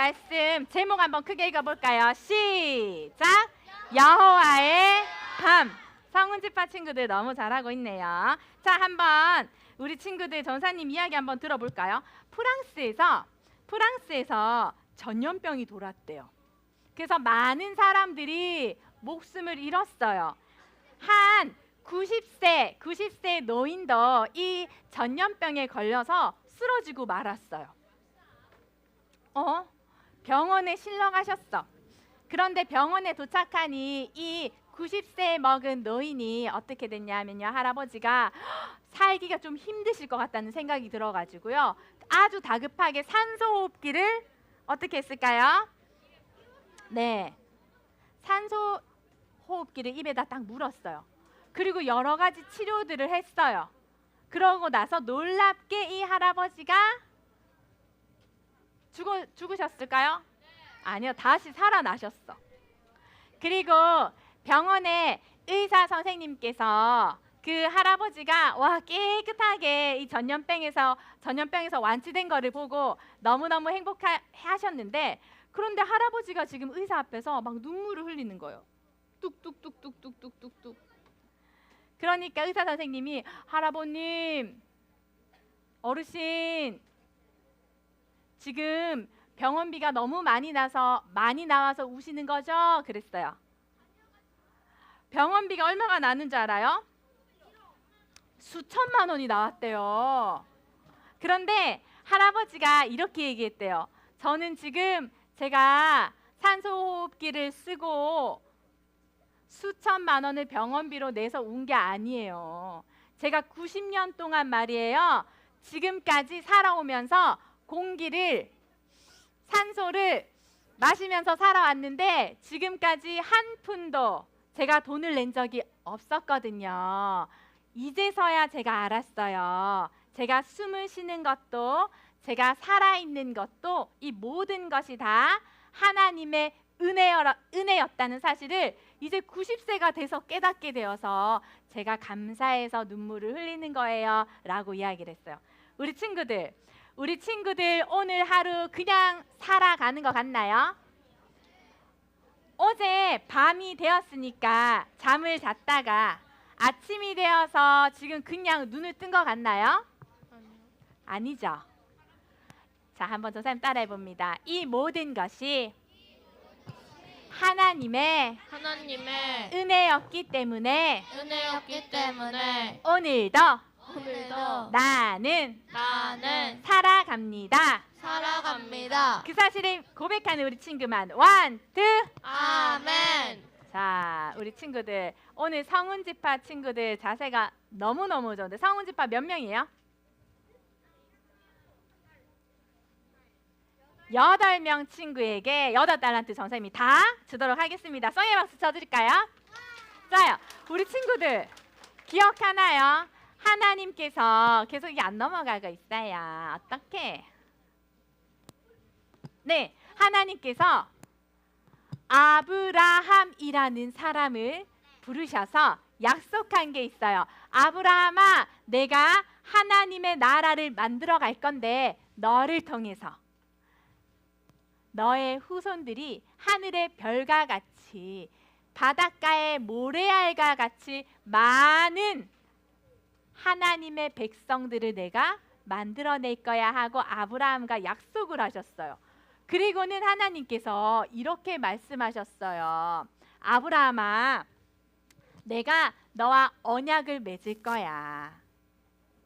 말씀 제목 한번 크게 읽어볼까요? 시작! 여호와의 밤. 성은지파 친구들 너무 잘하고 있네요. 자, 한번 우리 친구들 전사님 이야기 한번 들어볼까요? 프랑스에서 전염병이 돌았대요. 그래서 많은 사람들이 목숨을 잃었어요. 한 90세 노인도 이 전염병에 걸려서 쓰러지고 말았어요. 병원에 실려가셨어. 그런데 병원에 도착하니 이 90세 먹은 노인이 어떻게 됐냐면요, 할아버지가 살기가 좀 힘드실 것 같다는 생각이 들어가지고요, 아주 다급하게 산소호흡기를 어떻게 했을까요? 네, 산소호흡기를 입에다 딱 물었어요. 그리고 여러 가지 치료들을 했어요. 그러고 나서 놀랍게 이 할아버지가 죽으셨을까요? 아니요, 다시 살아나셨어. 그리고 병원에 의사 선생님께서 그 할아버지가 깨끗하게 이 전염병에서 완치된 거를 보고 너무너무 행복하셨는데, 그런데 할아버지가 지금 의사 앞에서 막 눈물을 흘리는 거예요. 뚝뚝뚝뚝뚝뚝뚝뚝. 그러니까 의사 선생님이, 할아버님, 어르신, 지금 병원비가 너무 많이 나와서 우시는 거죠? 그랬어요. 병원비가 얼마가 나는 줄 알아요? 수천만 원이 나왔대요. 그런데 할아버지가 이렇게 얘기했대요. 저는 지금 제가 산소호흡기를 쓰고 수천만 원을 병원비로 내서 온 게 아니에요. 제가 90년 동안 말이에요, 지금까지 살아오면서 산소를 마시면서 살아왔는데 지금까지 한 푼도 제가 돈을 낸 적이 없었거든요. 이제서야 제가 알았어요. 제가 숨을 쉬는 것도, 제가 살아있는 것도, 이 모든 것이 다 하나님의 은혜였다는 사실을 이제 90세가 돼서 깨닫게 되어서 제가 감사해서 눈물을 흘리는 거예요 라고 이야기를 했어요. 우리 친구들 오늘 하루 그냥 살아가는 것 같나요? 어제 밤이 되었으니까 잠을 잤다가 아침이 되어서 지금 그냥 눈을 뜬 것 같나요? 아니죠. 자, 한번 선생님 따라해 봅니다. 이 모든 것이 하나님의 은혜였기 때문에 오늘도 나는 살아갑니다. 그 사실을 고백하는 우리 친구만. 원, 투, 아멘. 자, 우리 친구들 오늘 성은지파 친구들 자세가 너무너무 좋은데, 성은지파 몇 명이에요? 8명 친구에게 8달란트 선생님이 다 주도록 하겠습니다. 성의 박수 쳐드릴까요? 자요, 우리 친구들 기억하나요? 하나님께서 계속 이게 안 넘어가고 있어요. 어떻게? 네, 하나님께서 아브라함이라는 사람을 부르셔서 약속한 게 있어요. 아브라함아, 내가 하나님의 나라를 만들어 갈 건데 너를 통해서 너의 후손들이 하늘의 별과 같이 바닷가의 모래알과 같이 많은 하나님의 백성들을 내가 만들어낼 거야 하고 아브라함과 약속을 하셨어요. 그리고는 하나님께서 이렇게 말씀하셨어요. 아브라함아, 내가 너와 언약을 맺을 거야.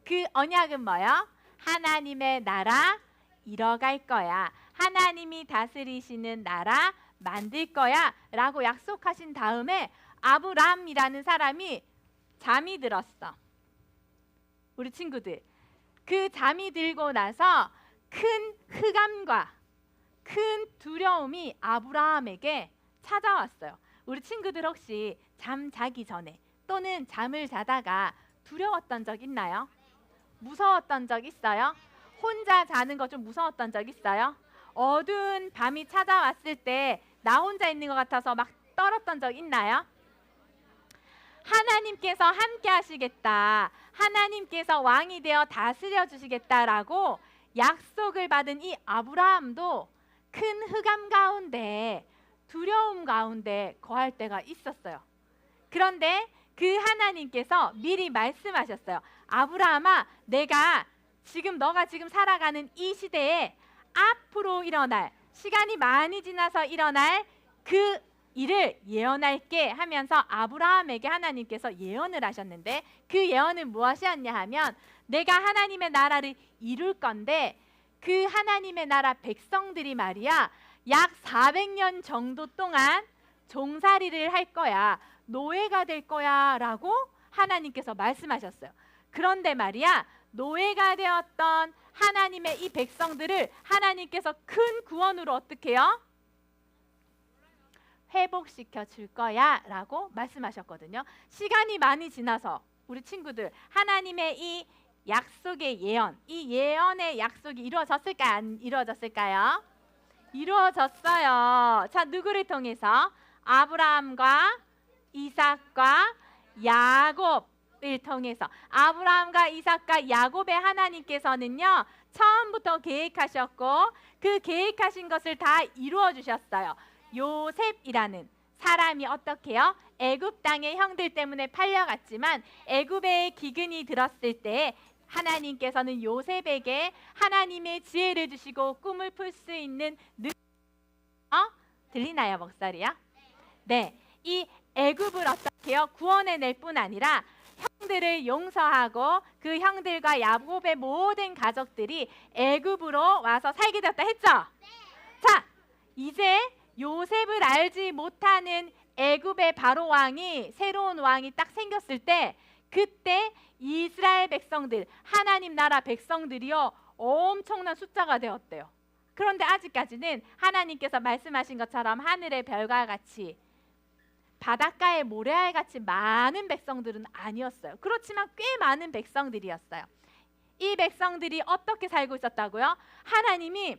그 언약은 뭐요? 하나님의 나라 이뤄갈 거야. 하나님이 다스리시는 나라 만들 거야 라고 약속하신 다음에 아브라함이라는 사람이 잠이 들었어. 우리 친구들, 그 잠이 들고 나서 큰 흑암과 큰 두려움이 아브라함에게 찾아왔어요. 우리 친구들 혹시 잠 자기 전에 또는 잠을 자다가 두려웠던 적 있나요? 무서웠던 적 있어요? 혼자 자는 거 좀 무서웠던 적 있어요? 어두운 밤이 찾아왔을 때 나 혼자 있는 것 같아서 막 떨었던 적 있나요? 하나님께서 함께 하시겠다, 하나님께서 왕이 되어 다스려 주시겠다라고 약속을 받은 이 아브라함도 큰 흑암 가운데 두려움 가운데 거할 때가 있었어요. 그런데 그 하나님께서 미리 말씀하셨어요. 아브라함아, 내가 너가 지금 살아가는 이 시대에 앞으로 일어날, 시간이 많이 지나서 일어날 그 일을 예언할게 하면서 아브라함에게 하나님께서 예언을 하셨는데, 그 예언은 무엇이었냐 하면, 내가 하나님의 나라를 이룰 건데 그 하나님의 나라 백성들이 말이야, 약 400년 정도 동안 종살이를 할 거야, 노예가 될 거야 라고 하나님께서 말씀하셨어요. 그런데 말이야, 노예가 되었던 하나님의 이 백성들을 하나님께서 큰 구원으로 어떻게 해요? 회복시켜 줄 거야 라고 말씀하셨거든요. 시간이 많이 지나서 우리 친구들, 하나님의 이 약속의 예언, 이 예언의 약속이 이루어졌을까요? 안 이루어졌을까요? 이루어졌어요. 자, 누구를 통해서? 아브라함과 이삭과 야곱을 통해서. 아브라함과 이삭과 야곱의 하나님께서는요, 처음부터 계획하셨고 그 계획하신 것을 다 이루어 주셨어요. 요셉이라는 사람이 어떻게요? 애굽 땅의 형들 때문에 팔려갔지만 애굽에 기근이 들었을 때 하나님께서는 요셉에게 하나님의 지혜를 주시고 꿈을 풀 수 있는 들리나요, 목소리요? 네, 이 애굽을 어떻게요? 구원해낼 뿐 아니라 형들을 용서하고 그 형들과 야곱의 모든 가족들이 애굽으로 와서 살게 되었다 했죠? 자, 이제 요셉을 알지 못하는 애굽의 바로 왕이, 새로운 왕이 딱 생겼을 때, 그때 이스라엘 백성들, 하나님 나라 백성들이요, 엄청난 숫자가 되었대요. 그런데 아직까지는 하나님께서 말씀하신 것처럼 하늘의 별과 같이, 바닷가의 모래알 같이 많은 백성들은 아니었어요. 그렇지만 꽤 많은 백성들이었어요. 이 백성들이 어떻게 살고 있었다고요? 하나님이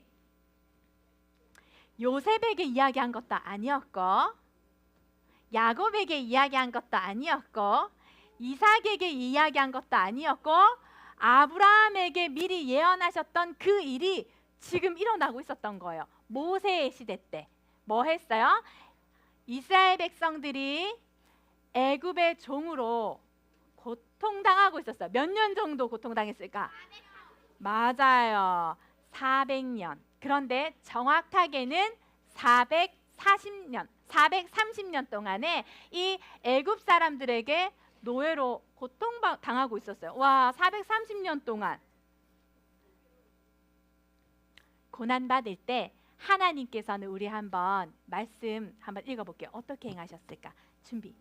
요셉에게 이야기한 것도 아니었고, 야곱에게 이야기한 것도 아니었고, 이삭에게 이야기한 것도 아니었고, 아브라함에게 미리 예언하셨던 그 일이 지금 일어나고 있었던 거예요. 모세의 시대 때 뭐 했어요? 이스라엘 백성들이 애굽의 종으로 고통당하고 있었어요. 몇 년 정도 고통당했을까? 맞아요. 400년. 그런데 정확하게는 440년, 430년 동안에 이 애굽 사람들에게 노예로 고통당하고 있었어요. 와, 430년 동안 고난받을 때 하나님께서는, 우리 한번 말씀 한번 읽어볼게요. 어떻게 행하셨을까? 준비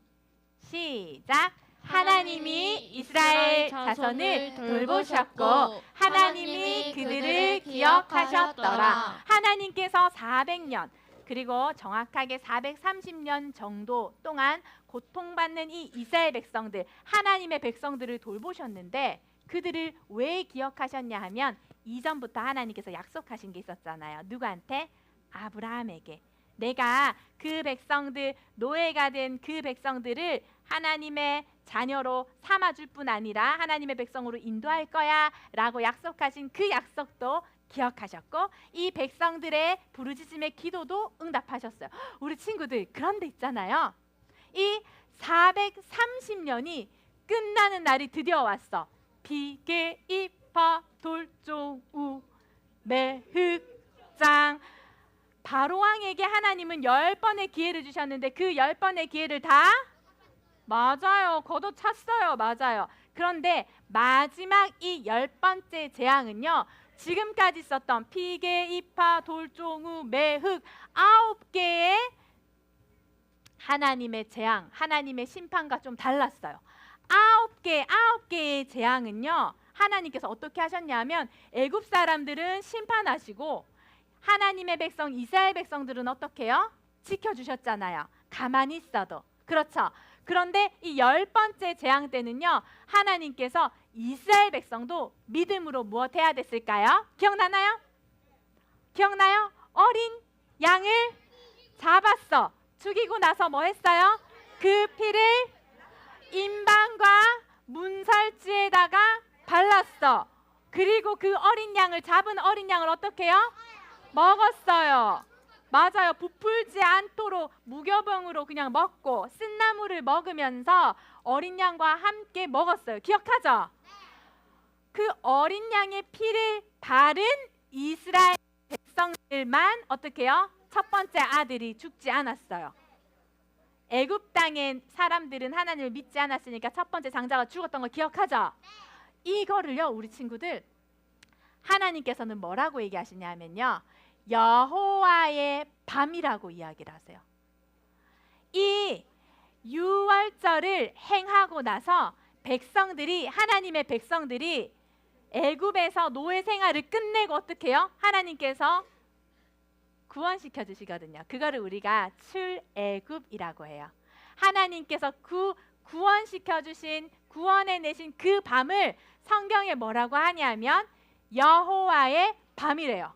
시작. 하나님이 이스라엘 자손을 돌보셨고 하나님이 그들을 기억하셨더라. 하나님께서 400년, 그리고 정확하게 430년 정도 동안 고통받는 이 이스라엘 백성들, 하나님의 백성들을 돌보셨는데, 그들을 왜 기억하셨냐 하면 이전부터 하나님께서 약속하신 게 있었잖아요. 누구한테? 아브라함에게. 내가 그 백성들, 노예가 된 그 백성들을 하나님의 자녀로 삼아줄 뿐 아니라 하나님의 백성으로 인도할 거야 라고 약속하신 그 약속도 기억하셨고, 이 백성들의 부르짖음의 기도도 응답하셨어요. 우리 친구들, 그런데 있잖아요, 이 430년이 끝나는 날이 드디어 왔어. 비계 이파 돌종우 매흑장. 바로왕에게 하나님은 10번의 기회를 주셨는데 그 10번의 기회를 다, 맞아요, 걷어찼어요. 맞아요. 그런데 마지막 이 10번째 재앙은요, 지금까지 썼던 피계, 이파, 돌종우, 매흑 9개의 하나님의 재앙, 하나님의 심판과 좀 달랐어요. 9개의 재앙은요, 하나님께서 어떻게 하셨냐면, 애굽 사람들은 심판하시고 하나님의 백성, 이스라엘 백성들은 어떻게 해요? 지켜주셨잖아요. 가만히 있어도. 그렇죠. 그런데 이 10번째 재앙 때는요, 하나님께서 이스라엘 백성도 믿음으로 무엇 해야 됐을까요? 기억나나요? 기억나요? 어린 양을 잡았어. 죽이고 나서 뭐 했어요? 그 피를 임방과 문설지에다가 발랐어. 그리고 그 어린 양을, 잡은 어린 양을 어떻게 해요? 먹었어요. 맞아요. 부풀지 않도록 무교병으로 그냥 먹고 쓴나물을 먹으면서 어린 양과 함께 먹었어요. 기억하죠? 그 어린 양의 피를 바른 이스라엘 백성들만 어떻게 해요? 첫 번째 아들이 죽지 않았어요. 애굽 땅의 사람들은 하나님을 믿지 않았으니까 첫 번째 장자가 죽었던 거 기억하죠? 이거를요, 우리 친구들, 하나님께서는 뭐라고 얘기하시냐면요, 여호와의 밤이라고 이야기를 하세요. 이 유월절을 행하고 나서 백성들이, 하나님의 백성들이 애굽에서 노예 생활을 끝내고 어떻게 해요? 하나님께서 구원시켜 주시거든요. 그거를 우리가 출애굽이라고 해요. 하나님께서 구원시켜 주신, 구원해 내신 그 밤을 성경에 뭐라고 하냐면 여호와의 밤이래요.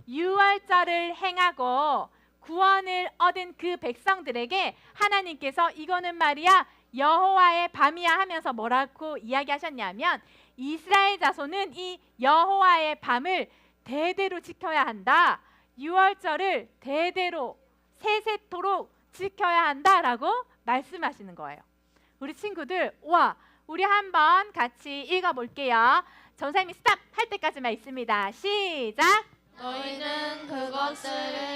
유월절을 행하고 구원을 얻은 그 백성들에게 하나님께서 이거는 말이야 여호와의 밤이야 하면서 뭐라고 이야기하셨냐면 이스라엘 자손은 이 여호와의 밤을 대대로 지켜야 한다. 유월절을 대대로 세세토록 지켜야 한다라고 말씀하시는 거예요. 우리 친구들, 와, 우리 한번 같이 읽어볼게요. 전사님이 스탑 할 때까지만 있습니다. 시작. 너희는 그것을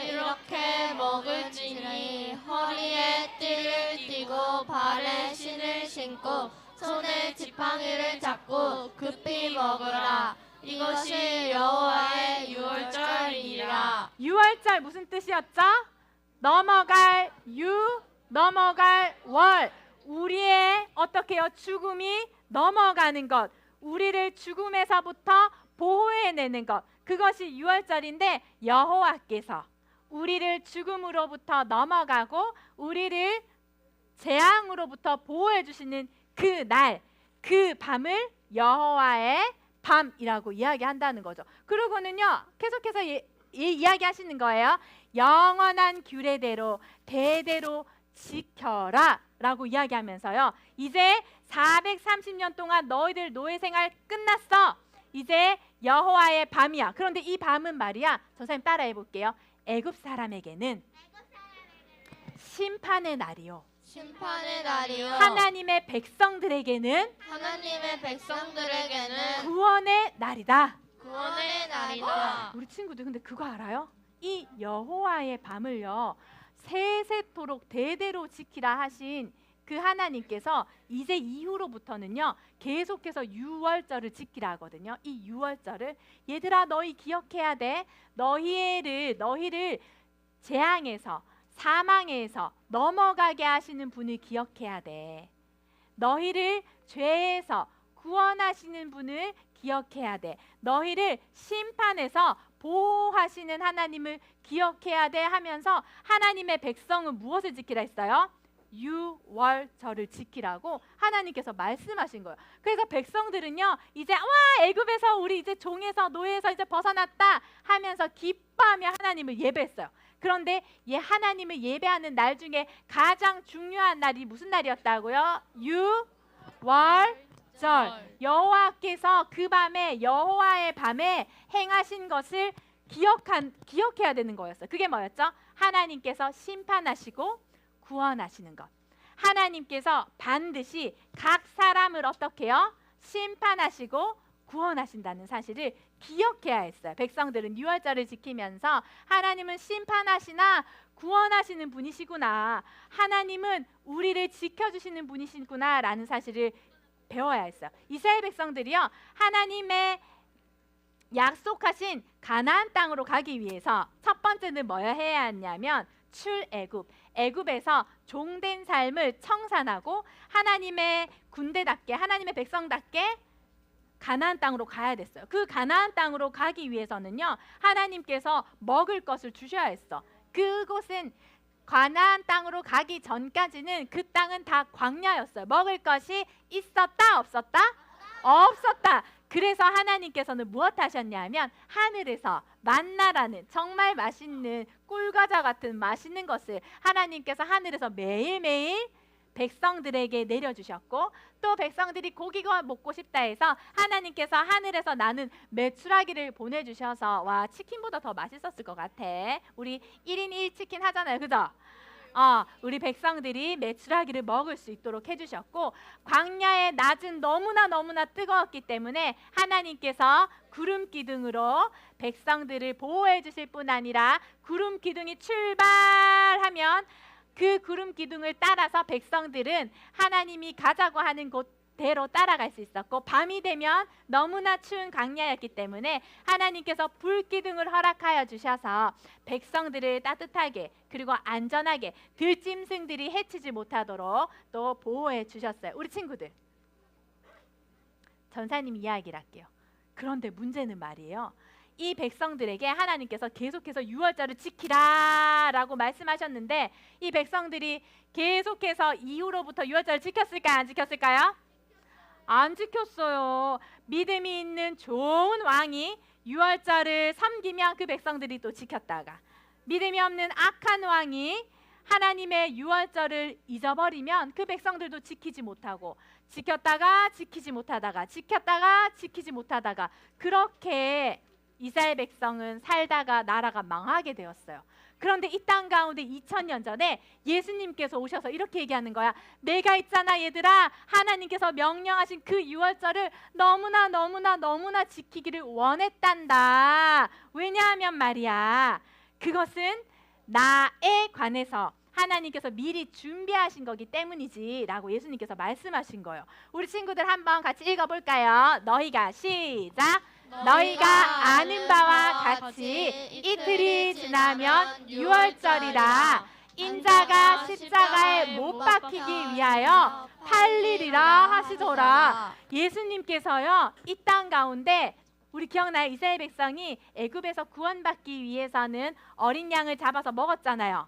이렇게 먹을지니 허리에 띠를 띠고 발에 신을 신고 손에 지팡이를 잡고 급히 먹으라. 이것이 여호와의 유월절이라. 유월절 무슨 뜻이었죠? 넘어갈 넘어갈 월. 우리의 어떻게요? 죽음이 넘어가는 것. 우리를 죽음에서부터 보호해내는 것. 그것이 유월절인데 여호와께서 우리를 죽음으로부터 넘어가고 우리를 재앙으로부터 보호해 주시는 그 날, 그 밤을 여호와의 밤이라고 이야기한다는 거죠. 그러고는요, 계속해서 이야기하시는 거예요. 영원한 규례대로 대대로 지켜라 라고 이야기하면서요, 이제 430년 동안 너희들 노예 생활 끝났어. 이제 여호와의 밤이야. 그런데 이 밤은 말이야, 선생님 따라해 볼게요. 애굽 사람에게는 심판의 날이요, 심판의 날이요. 하나님의 백성들에게는 구원의 날이다. 구원의 날이다. 우리 친구들 근데 그거 알아요? 이 여호와의 밤을요, 세세토록 대대로 지키라 하신 그 하나님께서 이제 이후로부터는요 계속해서 유월절을 지키라 하거든요. 이 유월절을, 얘들아 너희 기억해야 돼. 너희를 재앙에서, 사망에서 넘어가게 하시는 분을 기억해야 돼. 너희를 죄에서 구원하시는 분을 기억해야 돼. 너희를 심판에서 보호하시는 하나님을 기억해야 돼 하면서 하나님의 백성은 무엇을 지키라 했어요? 유월절을 지키라고 하나님께서 말씀하신 거예요. 그래서 백성들은요, 이제 와, 애굽에서 우리 이제 종에서 노예에서 이제 벗어났다 하면서 기뻐하며 하나님을 예배했어요. 그런데 하나님을 예배하는 날 중에 가장 중요한 날이 무슨 날이었다고요? 유월절. 여호와께서 그 밤에, 여호와의 밤에 행하신 것을 기억해야 되는 거였어요. 그게 뭐였죠? 하나님께서 심판하시고 구원하시는 것. 하나님께서 반드시 각 사람을 어떻게 해요? 심판하시고 구원하신다는 사실을 기억해야 했어요. 백성들은 유월절을 지키면서 하나님은 심판하시나 구원하시는 분이시구나, 하나님은 우리를 지켜주시는 분이시구나 라는 사실을 배워야 했어요. 이스라엘 백성들이요, 하나님의 약속하신 가나안 땅으로 가기 위해서 첫 번째는 뭐 해야 했냐면 출애굽, 애굽에서 종된 삶을 청산하고 하나님의 군대답게, 하나님의 백성답게 가나안 땅으로 가야 됐어요. 그 가나안 땅으로 가기 위해서는요, 하나님께서 먹을 것을 주셔야 했어. 그곳은 가나안 땅으로 가기 전까지는 그 땅은 다 광야였어요. 먹을 것이 있었다, 없었다? 없었다. 그래서 하나님께서는 무엇 하셨냐면 하늘에서 만나라는 정말 맛있는 꿀과자 같은 맛있는 것을 하나님께서 하늘에서 매일매일 백성들에게 내려주셨고 또 백성들이 고기가 먹고 싶다 해서 하나님께서 하늘에서 나는 메추라기를 보내주셔서 와 치킨보다 더 맛있었을 것 같아. 우리 1인 1치킨 하잖아요. 그죠? 우리 백성들이 메추라기를 먹을 수 있도록 해주셨고 광야의 낮은 너무나 뜨거웠기 때문에 하나님께서 구름 기둥으로 백성들을 보호해 주실 뿐 아니라 구름 기둥이 출발하면 그 구름 기둥을 따라서 백성들은 하나님이 가자고 하는 곳대로 따라갈 수 있었고 밤이 되면 너무나 추운 광야였기 때문에 하나님께서 불 기둥을 허락하여 주셔서 백성들을 따뜻하게 그리고 안전하게 들짐승들이 해치지 못하도록 또 보호해 주셨어요. 우리 친구들 전사님 이야기를 할게요. 그런데 문제는 말이에요. 이 백성들에게 하나님께서 계속해서 유월절을 지키라라고 말씀하셨는데 이 백성들이 계속해서 이후로부터 유월절을 지켰을까요? 안 지켰을까요? 안 지켰어요. 믿음이 있는 좋은 왕이 유월절을 섬기면 그 백성들이 또 지켰다가 믿음이 없는 악한 왕이 하나님의 유월절을 잊어버리면 그 백성들도 지키지 못하고 지켰다가 지키지 못하다가 지켰다가 지키지 못하다가 그렇게 이스라엘 백성은 살다가 나라가 망하게 되었어요. 그런데 이 땅 가운데 2000년 전에 예수님께서 오셔서 이렇게 얘기하는 거야. 내가 있잖아 얘들아. 하나님께서 명령하신 그 유월절을 너무나 지키기를 원했단다. 왜냐하면 말이야. 그것은 나에 관해서 하나님께서 미리 준비하신 거기 때문이지 라고 예수님께서 말씀하신 거예요. 우리 친구들 한번 같이 읽어볼까요? 너희가 시작. 너희가 아는 바와 같이 이틀이 지나면 유월절이라 인자가 십자가에 못 박히기 위하여 팔리리라 하시더라. 예수님께서요 이 땅 가운데 우리 기억나요? 이스라엘 백성이 애굽에서 구원받기 위해서는 어린 양을 잡아서 먹었잖아요.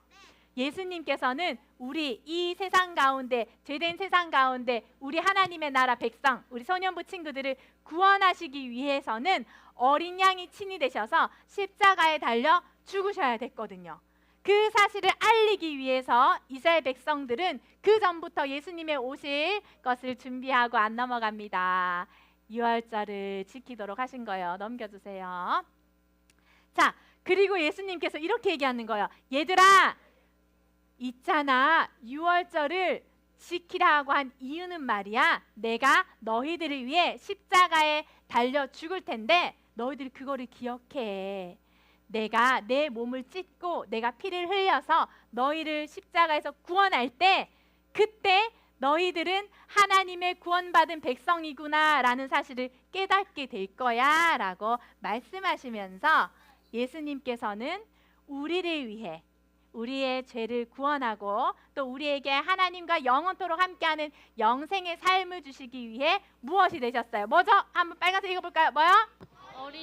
예수님께서는 우리 이 세상 가운데 죄된 세상 가운데 우리 하나님의 나라 백성 우리 소년부 친구들을 구원하시기 위해서는 어린 양이 친히 되셔서 십자가에 달려 죽으셔야 됐거든요. 그 사실을 알리기 위해서 이스라엘 백성들은 그 전부터 예수님의 오실 것을 준비하고 안 넘어갑니다. 유월절을 지키도록 하신 거예요. 넘겨주세요. 자, 그리고 예수님께서 이렇게 얘기하는 거예요. 얘들아 있잖아 유월절을 지키라고 한 이유는 말이야 내가 너희들을 위해 십자가에 달려 죽을 텐데 너희들이 그거를 기억해. 내가 내 몸을 찢고 내가 피를 흘려서 너희를 십자가에서 구원할 때 그때 너희들은 하나님의 구원받은 백성이구나 라는 사실을 깨닫게 될 거야 라고 말씀하시면서 예수님께서는 우리를 위해 우리의 죄를 구원하고 또 우리에게 하나님과 영원토록 함께하는 영생의 삶을 주시기 위해 무엇이 되셨어요? 뭐죠? 한번 빨간색 읽어볼까요? 뭐요?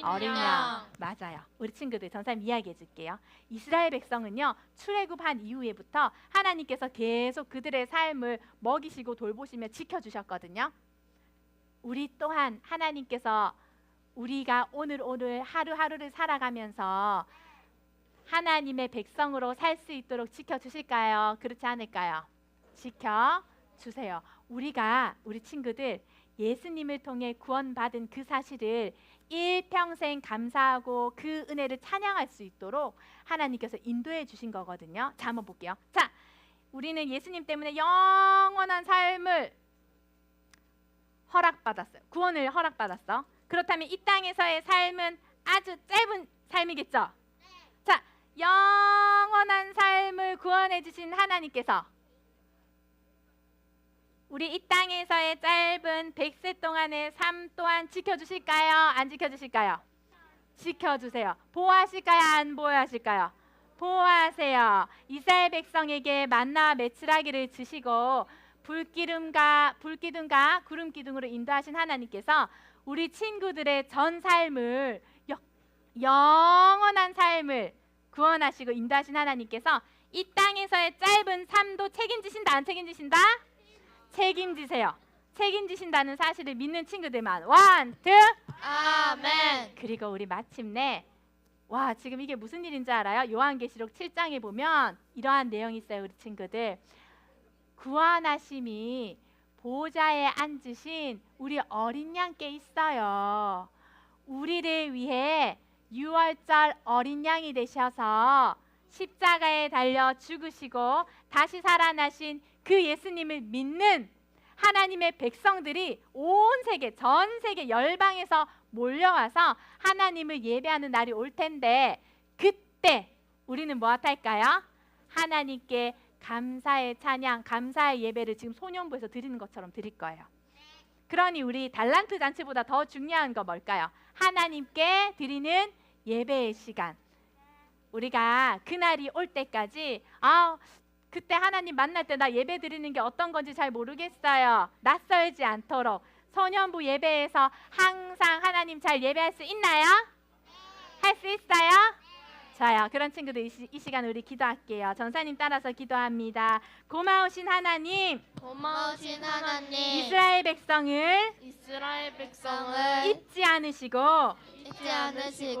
어린 양. 맞아요. 우리 친구들 전사님 이야기해 줄게요. 이스라엘 백성은요 출애굽한 이후에부터 하나님께서 계속 그들의 삶을 먹이시고 돌보시며 지켜주셨거든요. 우리 또한 하나님께서 우리가 오늘 하루하루를 살아가면서 하나님의 백성으로 살 수 있도록 지켜주실까요? 그렇지 않을까요? 지켜주세요. 우리 친구들 예수님을 통해 구원받은 그 사실을 일평생 감사하고 그 은혜를 찬양할 수 있도록 하나님께서 인도해 주신 거거든요. 자, 한번 볼게요. 자, 우리는 예수님 때문에 영원한 삶을 허락받았어요. 구원을 허락받았어. 그렇다면 이 땅에서의 삶은 아주 짧은 삶이겠죠? 자, 영원한 삶을 구원해 주신 하나님께서 우리 이 땅에서의 짧은 100세 동안의 삶 또한 지켜주실까요? 안 지켜주실까요? 지켜주세요. 보호하실까요? 안 보호하실까요? 보호하세요. 이스라엘 백성에게 만나와 메추라기를 주시고 불기둥과 구름 기둥으로 인도하신 하나님께서 우리 친구들의 전 삶을 영원한 삶을 구원하시고 인도하신 하나님께서 이 땅에서의 짧은 삶도 책임지신다 안 책임지신다? 책임지세요. 책임지신다는 사실을 믿는 친구들만 원, 투 아멘. 그리고 우리 마침내 와 지금 이게 무슨 일인지 알아요? 요한계시록 7장에 보면 이러한 내용이 있어요. 우리 친구들 구원하심이 보좌에 앉으신 우리 어린 양께 있어요. 우리를 위해 유월절 어린 양이 되셔서 십자가에 달려 죽으시고 다시 살아나신 그 예수님을 믿는 하나님의 백성들이 온 세계, 전 세계 열방에서 몰려와서 하나님을 예배하는 날이 올 텐데, 그때 우리는 무엇할까요? 하나님께 감사의 찬양, 감사의 예배를 지금 소년부에서 드리는 것처럼 드릴 거예요. 그러니 우리 달란트 잔치보다 더 중요한 거 뭘까요? 하나님께 드리는 예배의 시간. 우리가 그날이 올 때까지 그때 하나님 만날 때 나 예배 드리는 게 어떤 건지 잘 모르겠어요. 낯설지 않도록 소년부 예배에서 항상 하나님 잘 예배할 수 있나요? 할 수 있어요? 좋아요. 그런 친구들 이 시간 우리 기도할게요. 전사님 따라서 기도합니다. 고마우신 하나님, 고마우신 하나님, 이스라엘 백성을 이스라엘 백성을 잊지 않으시고 잊지 않으시고